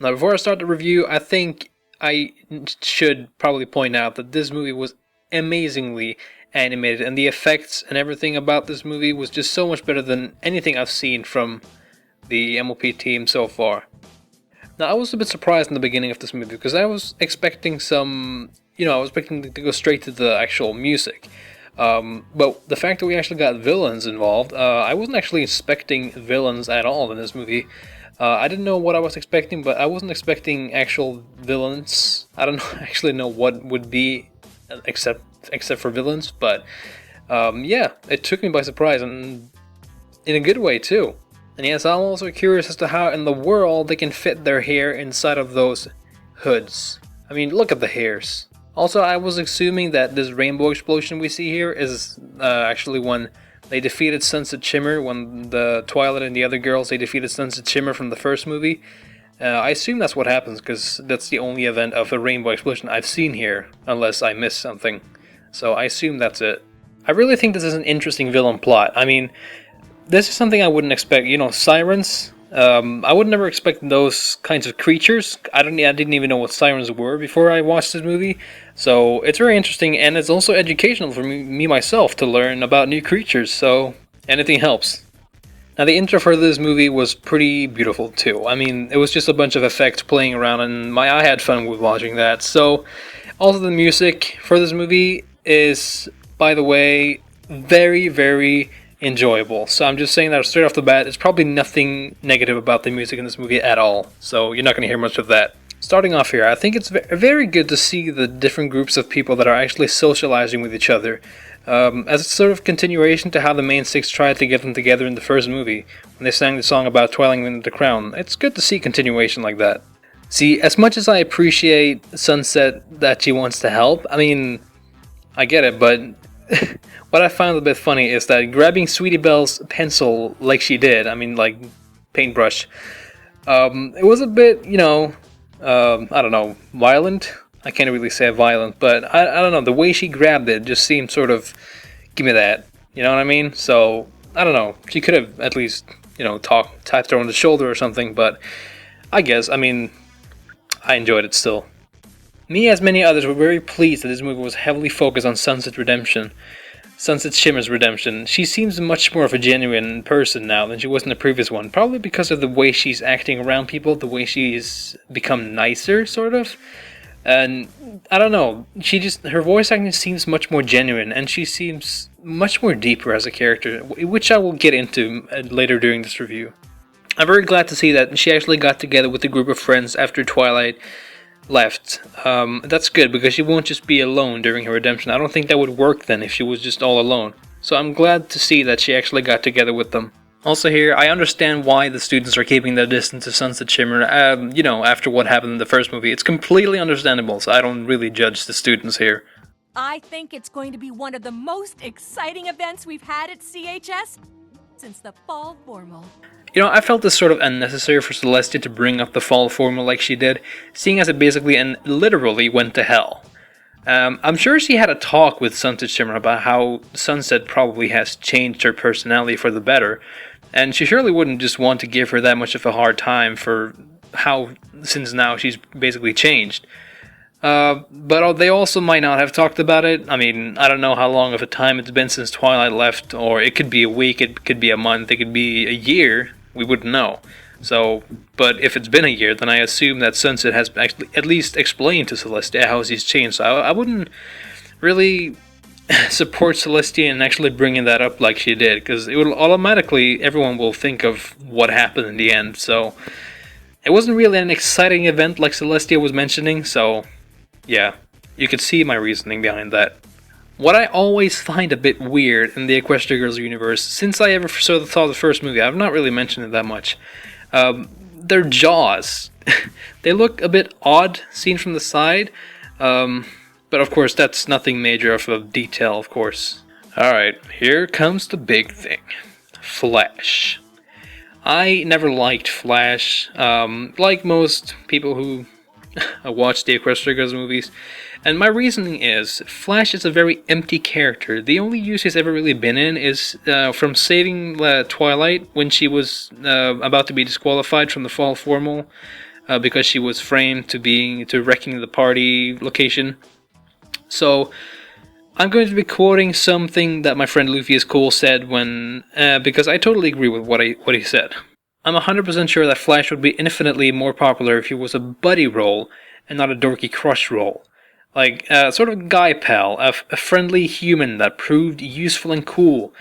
Now, before I start the review, I think I should probably point out that this movie was amazingly animated, and the effects and everything about this movie was just so much better than anything I've seen from the MLP team so far. Now, I was a bit surprised in the beginning of this movie because I was expecting I was expecting to go straight to the actual music. But the fact that we actually got villains involved, I wasn't actually expecting villains at all in this movie. I didn't know what I was expecting, but I wasn't expecting actual villains. I don't actually know what would be except for villains, but yeah, it took me by surprise, and in a good way too. And yes, I'm also curious as to how in the world they can fit their hair inside of those hoods. I mean, look at the hairs. Also, I was assuming that this rainbow explosion we see here is actually when they defeated Sunset Shimmer, when the Twilight and the other girls, they defeated Sunset Shimmer from the first movie. I assume that's what happens, because that's the only event of a rainbow explosion I've seen here, unless I missed something. So I assume that's it. I really think this is an interesting villain plot. I mean, this is something I wouldn't expect. You know, sirens. I would never expect those kinds of creatures. I didn't even know what sirens were before I watched this movie. So it's very interesting, and it's also educational for me myself to learn about new creatures. So anything helps. Now, the intro for this movie was pretty beautiful too. I mean, it was just a bunch of effects playing around, and I had fun with watching that. So, also the music for this movie is, by the way, very, very enjoyable. So I'm just saying that straight off the bat. It's probably nothing negative about the music in this movie at all. So you're not going to hear much of that. Starting off here, I think it's very good to see the different groups of people that are actually socializing with each other. As a sort of continuation to how the main six tried to get them together in the first movie, when they sang the song about Twilight and the Crown. It's good to see continuation like that. See, as much as I appreciate Sunset that she wants to help, I mean, I get it, but what I found a bit funny is that grabbing Sweetie Belle's pencil like she did, I mean, like paintbrush, it was a bit, I don't know, violent. I can't really say violent, but I don't know, the way she grabbed it just seemed sort of, give me that, you know what I mean? So, I don't know, she could have at least, tapped her on the shoulder or something, but I guess, I mean, I enjoyed it still. Me, as many others, were very pleased that this movie was heavily focused on Sunset Shimmer's redemption. She seems much more of a genuine person now than she was in the previous one, probably because of the way she's acting around people, the way she's become nicer, sort of. And I don't know, her voice acting seems much more genuine, and she seems much more deeper as a character, which I will get into later during this review. I'm very glad to see that she actually got together with a group of friends after Twilight left. That's good, because she won't just be alone during her redemption. I don't think that would work then if she was just all alone. So I'm glad to see that she actually got together with them. Also here, I understand why the students are keeping their distance to Sunset Shimmer, after what happened in the first movie. It's completely understandable, so I don't really judge the students here. I think it's going to be one of the most exciting events we've had at CHS since the fall formal. I felt this sort of unnecessary for Celestia to bring up the fall formula like she did, seeing as it basically and literally went to hell. I'm sure she had a talk with Sunset Shimmer about how Sunset probably has changed her personality for the better, and she surely wouldn't just want to give her that much of a hard time for since now she's basically changed. But they also might not have talked about it. I mean, I don't know how long of a time it's been since Twilight left, or it could be a week, it could be a month, it could be a year. We wouldn't know. So, but if it's been a year, then I assume that Sunset has actually at least explained to Celestia how she's changed. So I wouldn't really support Celestia in actually bringing that up like she did, because it will automatically, everyone will think of what happened in the end. So it wasn't really an exciting event like Celestia was mentioning. So yeah, you could see my reasoning behind that. What I always find a bit weird in the Equestria Girls universe, since I ever saw the first movie, I've not really mentioned it that much, their jaws. They look a bit odd seen from the side, but of course that's nothing major of a detail, of course. Alright, here comes the big thing. Flash. I never liked Flash, like most people who watch the Equestria Girls movies. And my reasoning is, Flash is a very empty character. The only use he's ever really been in is from saving Twilight when she was about to be disqualified from the fall formal. because she was framed to wrecking the party location. So I'm going to be quoting something that my friend Luffy is cool said when because I totally agree with what he said. I'm 100% sure that Flash would be infinitely more popular if he was a buddy role and not a dorky crush role. Like, sort of guy pal, a friendly human that proved useful and cool.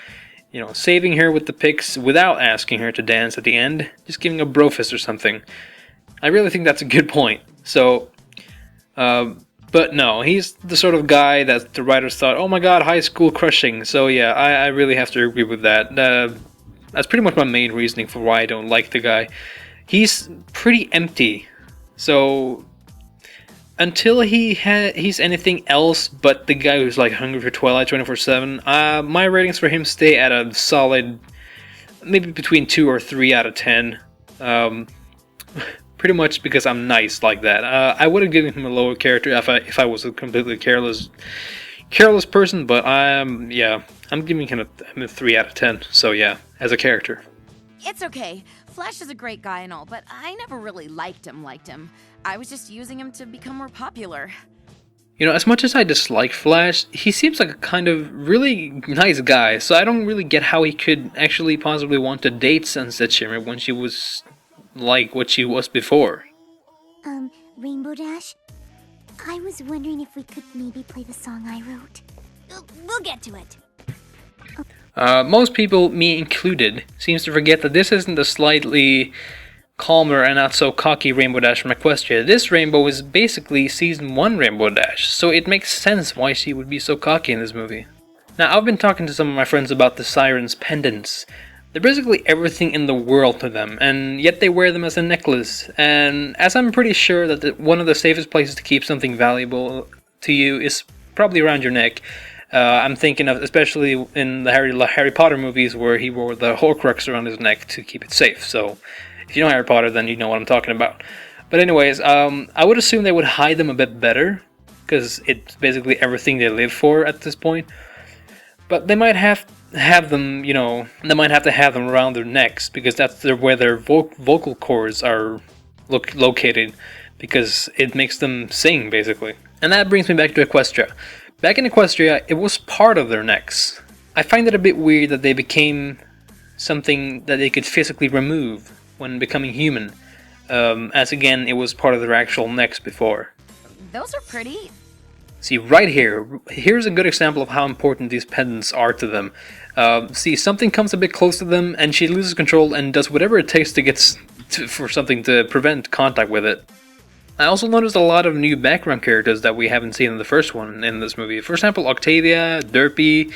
You know, saving her with the pics without asking her to dance at the end, just giving a bro fist or something. I really think that's a good point. So, but no, he's the sort of guy that the writers thought, oh my god, high school crushing. So yeah, I really have to agree with that. That's pretty much my main reasoning for why I don't like the guy. He's pretty empty. So until he's anything else but the guy who's like hungry for Twilight 24/7, my ratings for him stay at a solid, maybe between 2 or 3 out of 10. Pretty much because I'm nice like that. I would have given him a lower character if I was a completely careless person, but I'm giving him a 3 out of 10. So yeah, as a character. It's okay. Flash is a great guy and all, but I never really liked him. I was just using him to become more popular. You know, as much as I dislike Flash, he seems like a kind of really nice guy, so I don't really get how he could actually possibly want to date Sunset Shimmer when she was like what she was before. Rainbow Dash? I was wondering if we could maybe play the song I wrote. We'll get to it. Most people, me included, seems to forget that this isn't a slightly calmer and not so cocky Rainbow Dash from Equestria. This Rainbow is basically Season 1 Rainbow Dash, so it makes sense why she would be so cocky in this movie. Now, I've been talking to some of my friends about the Siren's pendants. They're basically everything in the world to them, and yet they wear them as a necklace. And as I'm pretty sure that one of the safest places to keep something valuable to you is probably around your neck. I'm thinking of especially in the Harry Potter movies where he wore the Horcrux around his neck to keep it safe. So if you know Harry Potter, then you know what I'm talking about. But anyways, I would assume they would hide them a bit better, because it's basically everything they live for at this point. But they might have them, you know, they might have to have them around their necks, because that's where their vocal cords are located, because it makes them sing, basically. And that brings me back to Equestria. Back in Equestria, it was part of their necks. I find it a bit weird that they became something that they could physically remove when becoming human, as again, it was part of their actual necks before. Those are pretty. See, right here's a good example of how important these pendants are to them. See, something comes a bit close to them, and she loses control and does whatever it takes for something to prevent contact with it. I also noticed a lot of new background characters that we haven't seen in the first one in this movie. For example, Octavia, Derpy.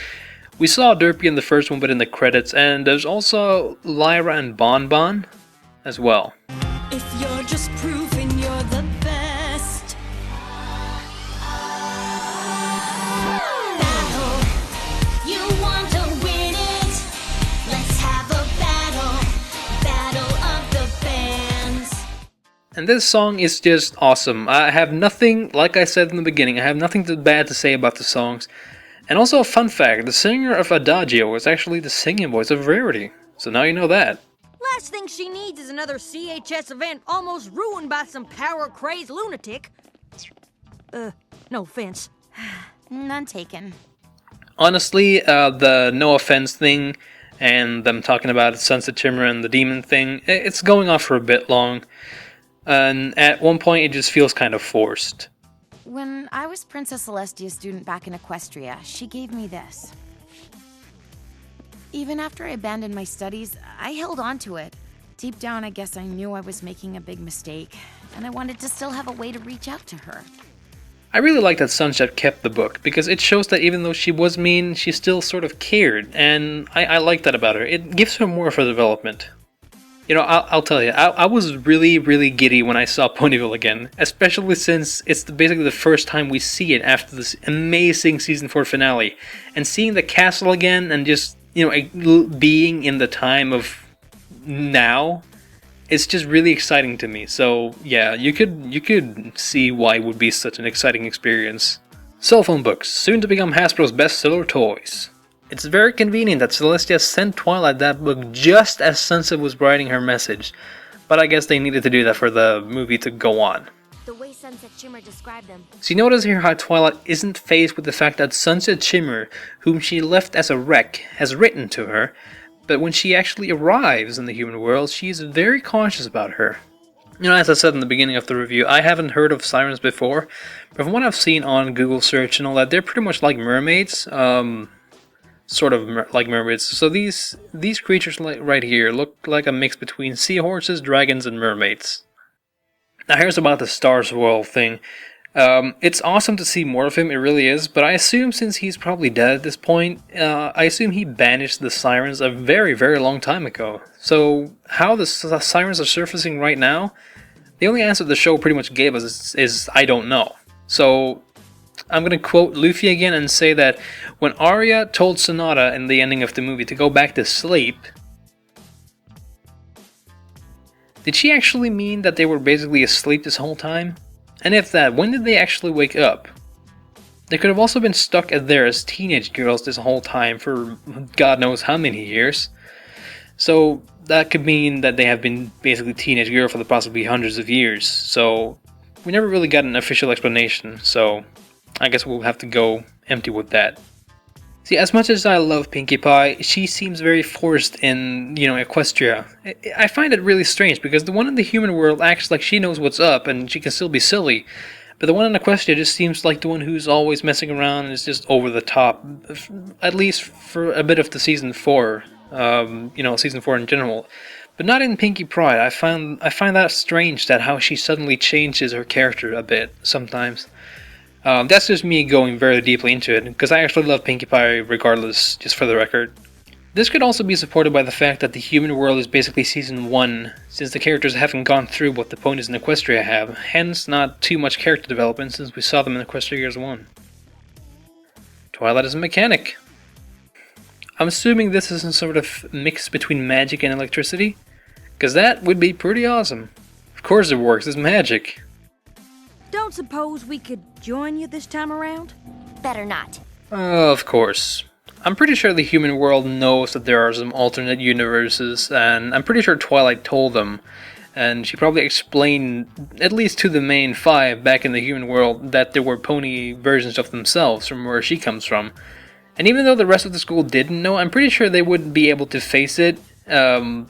We saw Derpy in the first one, but in the credits, and there's also Lyra and Bon Bon as well. If you're just proving you're the best. Battle. You want to win it? Let's have a battle. Battle of the bands. And this song is just awesome. I have nothing, like I said in the beginning, I have nothing bad to say about the songs. And also a fun fact, the singer of Adagio is actually the singing voice of Rarity. So now you know that. Last thing she needs is another CHS event almost ruined by some power-crazed lunatic. No offense. None taken. Honestly, the no offense thing and them talking about Sunset Shimmer and the demon thing, it's going on for a bit long. And at one point it just feels kind of forced. When I was Princess Celestia's student back in Equestria, she gave me this. Even after I abandoned my studies, I held on to it. Deep down, I guess I knew I was making a big mistake, and I wanted to still have a way to reach out to her. I really like that Sunset kept the book, because it shows that even though she was mean, she still sort of cared, and I like that about her. It gives her more of a development. You know, I'll tell you, I was really, really giddy when I saw Ponyville again, especially since it's basically the first time we see it after this amazing Season 4 finale. And seeing the castle again and just, you know, being in the time of now, it's just really exciting to me. So, yeah, you could see why it would be such an exciting experience. Cell phone books, soon to become Hasbro's bestseller toys. It's very convenient that Celestia sent Twilight that book just as Sunset was writing her message. but I guess they needed to do that for the movie to go on. The way Sunset Shimmer described them. So you notice here how Twilight isn't faced with the fact that Sunset Shimmer, whom she left as a wreck, has written to her, but when she actually arrives in the human world, she is very cautious about her. You know, as I said in the beginning of the review, I haven't heard of sirens before, but from what I've seen on Google search and all that, they're pretty much like mermaids, sort of like mermaids. So these creatures right here look like a mix between seahorses, dragons, and mermaids. Now here's about the Star Swirl thing. It's awesome to see more of him, it really is, but I assume since he's probably dead at this point, I assume he banished the sirens a very, very long time ago. So how the sirens are surfacing right now, the only answer the show pretty much gave us is I don't know. So I'm going to quote Luffy again and say that when Arya told Sonata in the ending of the movie to go back to sleep, did she actually mean that they were basically asleep this whole time? And if that, when did they actually wake up? They could have also been stuck there as teenage girls this whole time for God knows how many years. So that could mean that they have been basically teenage girls for the possibly hundreds of years. So we never really got an official explanation, so I guess we'll have to go empty with that. See, as much as I love Pinkie Pie, she seems very forced in, Equestria. I find it really strange because the one in the human world acts like she knows what's up and she can still be silly. But the one in Equestria just seems like the one who's always messing around and is just over the top. At least for a bit of the season 4. Season 4 in general. But not in Pinkie Pie. I find that strange that how she suddenly changes her character a bit sometimes. That's just me going very deeply into it, because I actually love Pinkie Pie regardless, just for the record. This could also be supported by the fact that the human world is basically season 1, since the characters haven't gone through what the ponies in Equestria have, hence not too much character development since we saw them in Equestria Years 1. Twilight is a mechanic. I'm assuming this is some sort of mix between magic and electricity, because that would be pretty awesome. Of course it works, it's magic. Don't suppose we could join you this time around? Better not. Of course. I'm pretty sure the human world knows that there are some alternate universes, and I'm pretty sure Twilight told them. And she probably explained, at least to the main 5 back in the human world, that there were pony versions of themselves from where she comes from. And even though the rest of the school didn't know, I'm pretty sure they wouldn't be able to face it, after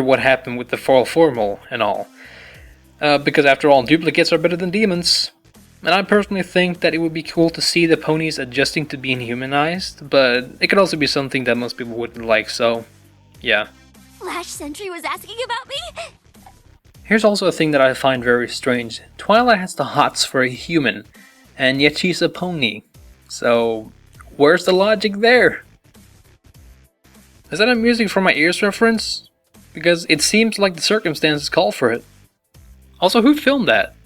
what happened with the fall formal and all. Because after all, duplicates are better than demons. And I personally think that it would be cool to see the ponies adjusting to being humanized, but it could also be something that most people wouldn't like, so yeah. Flash Sentry was asking about me? Here's also a thing that I find very strange. Twilight has the hots for a human, and yet she's a pony. So, where's the logic there? Is that a music for my ears reference? Because it seems like the circumstances call for it. Also, who filmed that?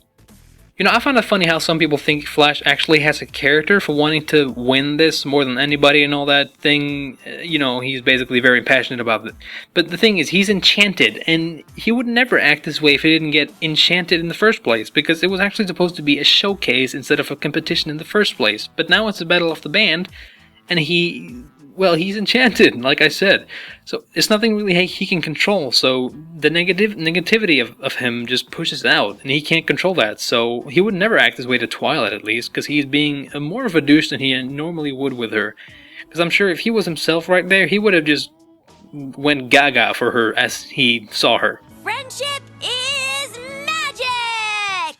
I find it funny how some people think Flash actually has a character for wanting to win this more than anybody and all that thing. He's basically very passionate about it. But the thing is, he's enchanted, and he would never act this way if he didn't get enchanted in the first place, because it was actually supposed to be a showcase instead of a competition in the first place. But now it's a battle of the band, and he's enchanted, like I said. So it's nothing really he can control, so the negativity of him just pushes out, and he can't control that. So he would never act this way to Twilight, at least, because he's being more of a douche than he normally would with her. Because I'm sure if he was himself right there, he would have just went gaga for her as he saw her. Friendship is magic!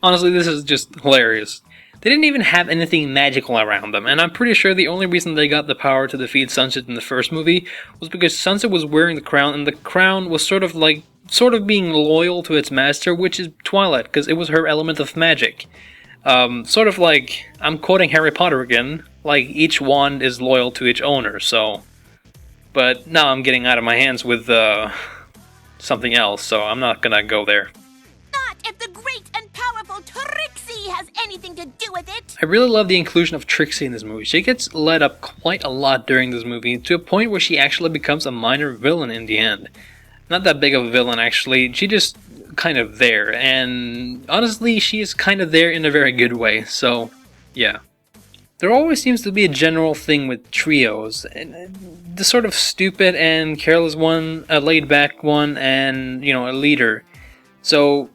Honestly, this is just hilarious. They didn't even have anything magical around them, and I'm pretty sure the only reason they got the power to defeat Sunset in the first movie was because Sunset was wearing the crown, and the crown was sort of being loyal to its master, which is Twilight, because it was her element of magic. Sort of like, I'm quoting Harry Potter again, like each wand is loyal to its owner, so... But now I'm getting out of my hands with, something else, so I'm not gonna go there. Not if the great and powerful Trixie has anything to do with it! I really love the inclusion of Trixie in this movie. She gets led up quite a lot during this movie, to a point where she actually becomes a minor villain in the end. Not that big of a villain, actually. She just kind of there, and honestly, she is kind of there in a very good way, so yeah. There always seems to be a general thing with trios, and the sort of stupid and careless one, a laid-back one, and, you know, a leader. So,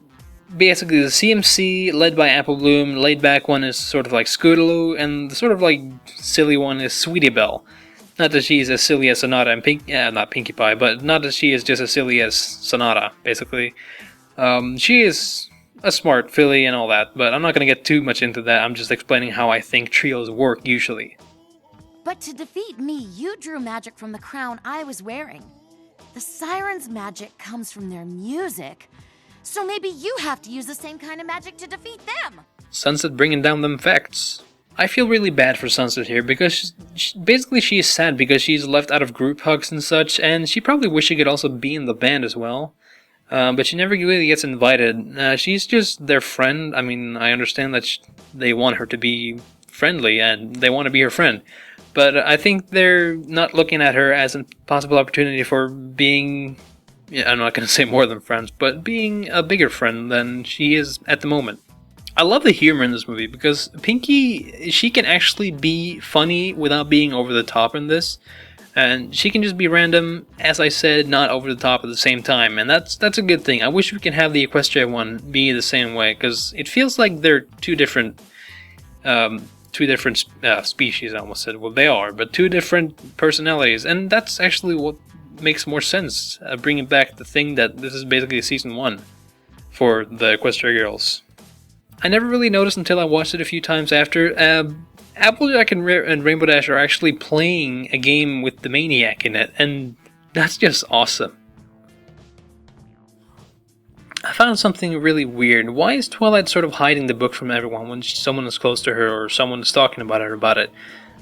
basically the CMC, led by Apple Bloom, laid-back one is sort of like Scootaloo, and the sort of like silly one is Sweetie Belle. Not that she's as silly as Sonata and not Pinkie Pie, but not that she is just as silly as Sonata, basically. She is a smart filly and all that, but I'm not going to get too much into that. I'm just explaining how I think trios work usually. But to defeat me, you drew magic from the crown I was wearing. The sirens' magic comes from their music, so maybe you have to use the same kind of magic to defeat them. Sunset bringing down them facts. I feel really bad for Sunset here because basically she is sad because she's left out of group hugs and such, and she probably wished she could also be in the band as well. But she never really gets invited. She's just their friend. I mean, I understand that they want her to be friendly and they want to be her friend. But I think they're not looking at her as a possible opportunity for being, yeah, I'm not going to say more than friends, but being a bigger friend than she is at the moment. I love the humor in this movie because Pinkie, she can actually be funny without being over the top in this. And she can just be random, as I said, not over the top at the same time, and that's a good thing. I wish we can have the Equestria one be the same way, because it feels like they're two different species. I almost said, well, they are, but two different personalities, and that's actually what makes more sense. Bringing back the thing that this is basically season 1 for the Equestria girls. I never really noticed until I watched it a few times after. Applejack and Rainbow Dash are actually playing a game with the Maniac in it, and that's just awesome. I found something really weird. Why is Twilight sort of hiding the book from everyone when someone is close to her or someone is talking about her about it?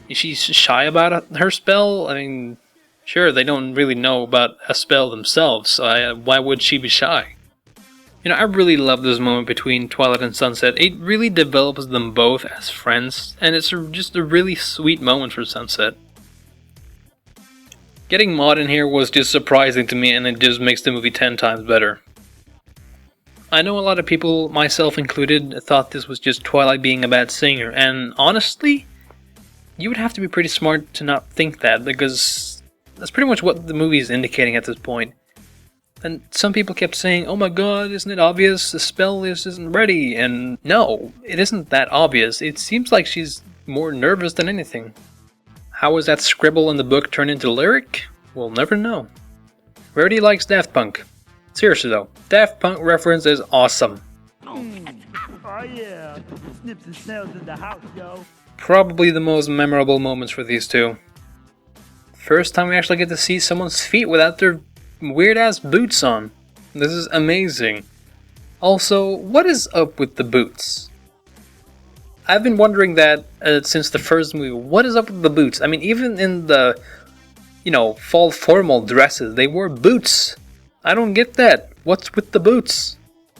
Is she shy about her spell? I mean, sure, they don't really know about a spell themselves, so why would she be shy? You know, I really love this moment between Twilight and Sunset. It really develops them both as friends, and it's just a really sweet moment for Sunset. Getting Maud in here was just surprising to me, and it just makes the movie 10 times better. I know a lot of people, myself included, thought this was just Twilight being a bad singer, and honestly, you would have to be pretty smart to not think that, because that's pretty much what the movie is indicating at this point. And some people kept saying, oh my god, isn't it obvious? The spell isn't ready. And no, it isn't that obvious. It seems like she's more nervous than anything. How was that scribble in the book turned into lyric? We'll never know. Rarity likes Daft Punk. Seriously though, Daft Punk reference is awesome. Oh yeah, snips and snails in the house, yo. Probably the most memorable moments for these two. First time we actually get to see someone's feet without their weird-ass boots on. This is amazing. Also, what is up with the boots? I've been wondering that since the first movie. What is up with the boots? I mean, even in the, fall formal dresses, they wore boots. I don't get that. What's with the boots?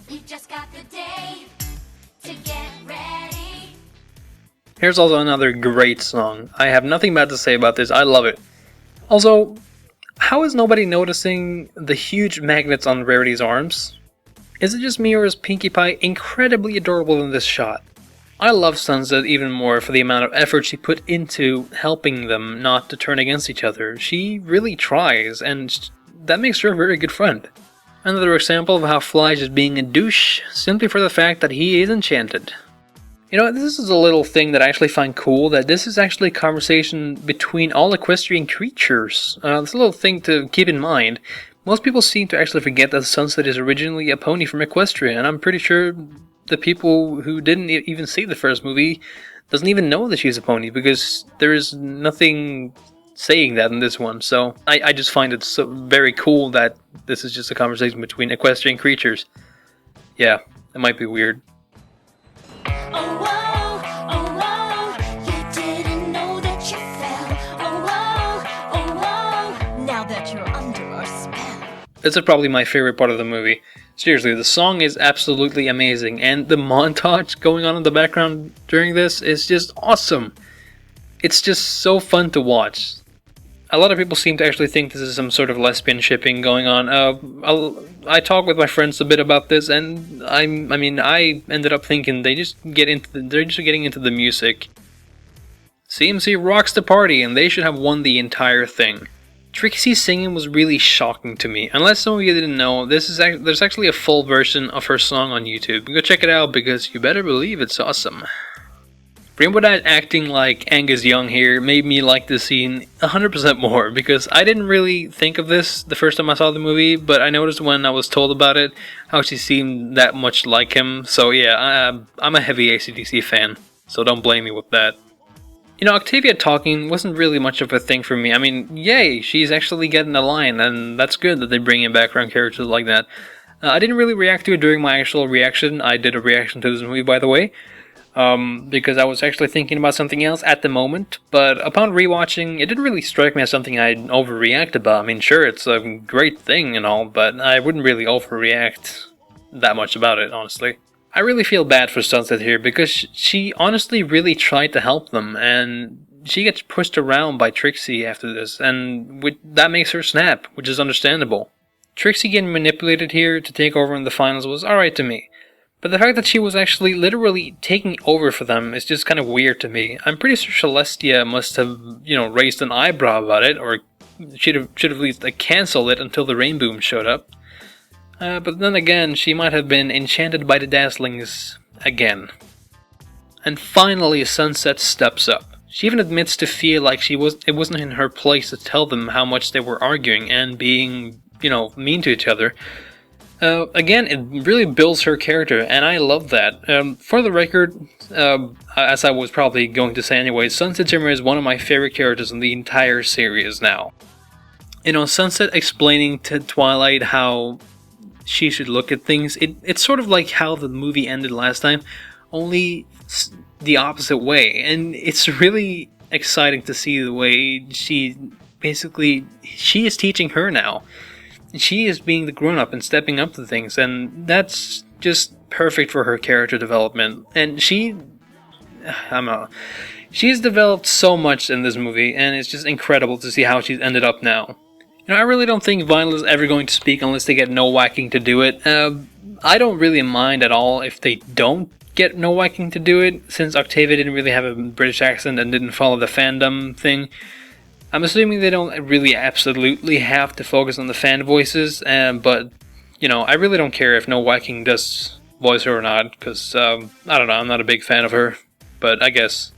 You just got the day to get ready. Here's also another great song. I have nothing bad to say about this. I love it. Also, how is nobody noticing the huge magnets on Rarity's arms? Is it just me, or is Pinkie Pie incredibly adorable in this shot? I love Sunset even more for the amount of effort she put into helping them not to turn against each other. She really tries, and that makes her a very good friend. Another example of how Fly is being a douche simply for the fact that he is enchanted. You know, this is a little thing that I actually find cool, that this is actually a conversation between all equestrian creatures. It's a little thing to keep in mind. Most people seem to actually forget that Sunset is originally a pony from Equestria, and I'm pretty sure the people who didn't even see the first movie doesn't even know that she's a pony, because there is nothing saying that in this one. So I just find it so very cool that this is just a conversation between equestrian creatures. Yeah, it might be weird. Oh, whoa, oh, whoa, you didn't know that you fell. Oh, whoa, now that you're under our spell. This is probably my favorite part of the movie. Seriously, the song is absolutely amazing, and the montage going on in the background during this is just awesome. It's just so fun to watch. A lot of people seem to actually think this is some sort of lesbian shipping going on. I talked with my friends a bit about this, and I ended up thinking they're just getting into the music. CMC rocks the party, and they should have won the entire thing. Trixie's singing was really shocking to me. Unless some of you didn't know, there's actually a full version of her song on YouTube. Go check it out because you better believe it's awesome. Rainbow Dash acting like Angus Young here made me like this scene 100% more, because I didn't really think of this the first time I saw the movie, but I noticed when I was told about it how she seemed that much like him. So yeah, I'm a heavy AC/DC fan, so don't blame me with that. You know, Octavia talking wasn't really much of a thing for me. I mean, yay, she's actually getting a line, and that's good that they bring in background characters like that. I didn't really react to it during my actual reaction. I did a reaction to this movie, by the way, because I was actually thinking about something else at the moment. But upon rewatching, it didn't really strike me as something I'd overreact about. I mean, sure, it's a great thing and all, but I wouldn't really overreact that much about it, honestly. I really feel bad for Sunset here, because she honestly really tried to help them, and she gets pushed around by Trixie after this, and that makes her snap, which is understandable. Trixie getting manipulated here to take over in the finals was alright to me, but the fact that she was actually literally taking over for them is just kind of weird to me. I'm pretty sure Celestia must have, raised an eyebrow about it, or should have at least cancelled it until the Rainboom showed up. But then again, she might have been enchanted by the Dazzlings again. And finally, Sunset steps up. She even admits to feel like it wasn't in her place to tell them how much they were arguing and being, mean to each other. Again, it really builds her character, and I love that. For the record, as I was probably going to say anyway, Sunset Shimmer is one of my favorite characters in the entire series now. Sunset explaining to Twilight how she should look at things. It's sort of like how the movie ended last time, only the opposite way. And it's really exciting to see the way she is teaching her now. She is being the grown-up and stepping up to things, and that's just perfect for her character development. And she's developed so much in this movie, and it's just incredible to see how she's ended up now. I really don't think Vinyl is ever going to speak unless they get No Whacking to do it. I don't really mind at all if they don't get No Whacking to do it, since Octavia didn't really have a British accent and didn't follow the fandom thing. I'm assuming they don't really absolutely have to focus on the fan voices, but, I really don't care if No Whacking does voice her or not, because, I don't know, I'm not a big fan of her, but I guess.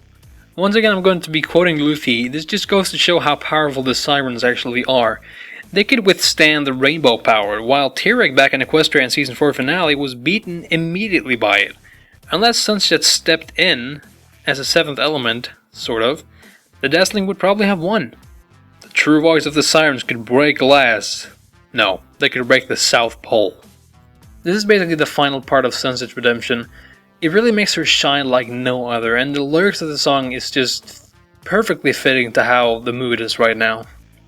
Once again, I'm going to be quoting Luffy. This just goes to show how powerful the Sirens actually are. They could withstand the rainbow power, while T-Rex back in Equestria Season 4 finale was beaten immediately by it. Unless Sunset stepped in, as a 7th element, sort of, the Dazzling would probably have won. The true voice of the Sirens could break glass. No, they could break the South Pole. This is basically the final part of Sunset's redemption. It really makes her shine like no other, and the lyrics of the song is just perfectly fitting to how the mood is right now.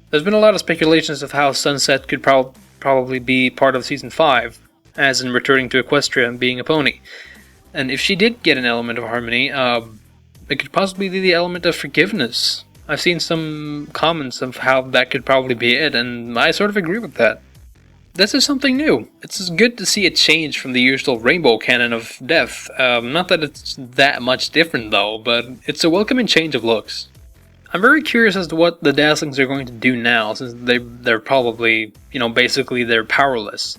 There's been a lot of speculations of how Sunset could probably be part of Season 5, as in returning to Equestria and being a pony. And if she did get an element of harmony, it could possibly be the element of forgiveness. I've seen some comments of how that could probably be it, and I sort of agree with that. This is something new. It's good to see a change from the usual rainbow canon of death. Not that it's that much different though, but it's a welcoming change of looks. I'm very curious as to what the Dazzlings are going to do now, since they're probably, basically they're powerless.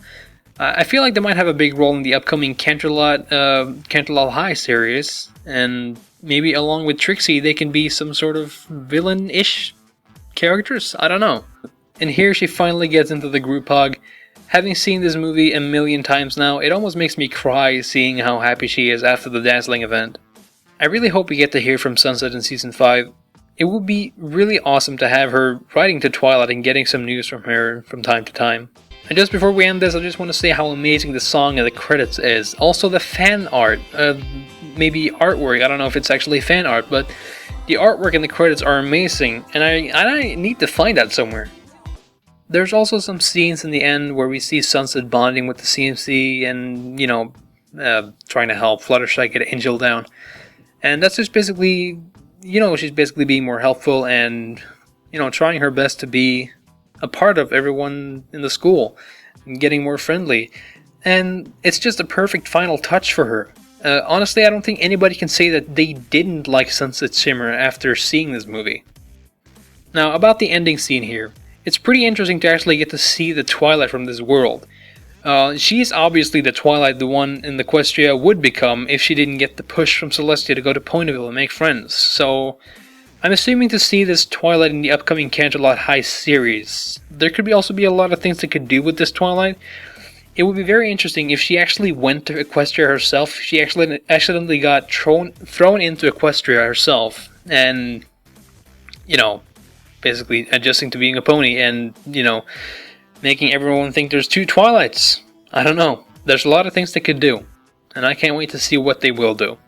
I feel like they might have a big role in the upcoming Canterlot High series, and maybe along with Trixie they can be some sort of villain-ish characters? I don't know. And here she finally gets into the group hug. Having seen this movie a million times now, it almost makes me cry seeing how happy she is after the Dazzling event. I really hope we get to hear from Sunset in Season 5. It would be really awesome to have her writing to Twilight and getting some news from her from time to time. And just before we end this, I just want to say how amazing the song and the credits is. Also the fan art, maybe artwork, I don't know if it's actually fan art, but the artwork and the credits are amazing, and I need to find that somewhere. There's also some scenes in the end where we see Sunset bonding with the CMC and, trying to help Fluttershy get Angel down. And that's just basically, she's basically being more helpful and, trying her best to be a part of everyone in the school and getting more friendly. And it's just a perfect final touch for her. Honestly, I don't think anybody can say that they didn't like Sunset Shimmer after seeing this movie. Now, about the ending scene here, it's pretty interesting to actually get to see the Twilight from this world. She's obviously the Twilight the one in Equestria would become if she didn't get the push from Celestia to go to Ponyville and make friends, so I'm assuming to see this Twilight in the upcoming Canterlot High series. There could also be a lot of things they could do with this Twilight. It would be very interesting if she actually went to Equestria herself, if she actually accidentally got thrown into Equestria herself, and, you know, basically adjusting to being a pony and, you know, making everyone think there's two Twilights. I don't know. There's a lot of things they could do, and I can't wait to see what they will do.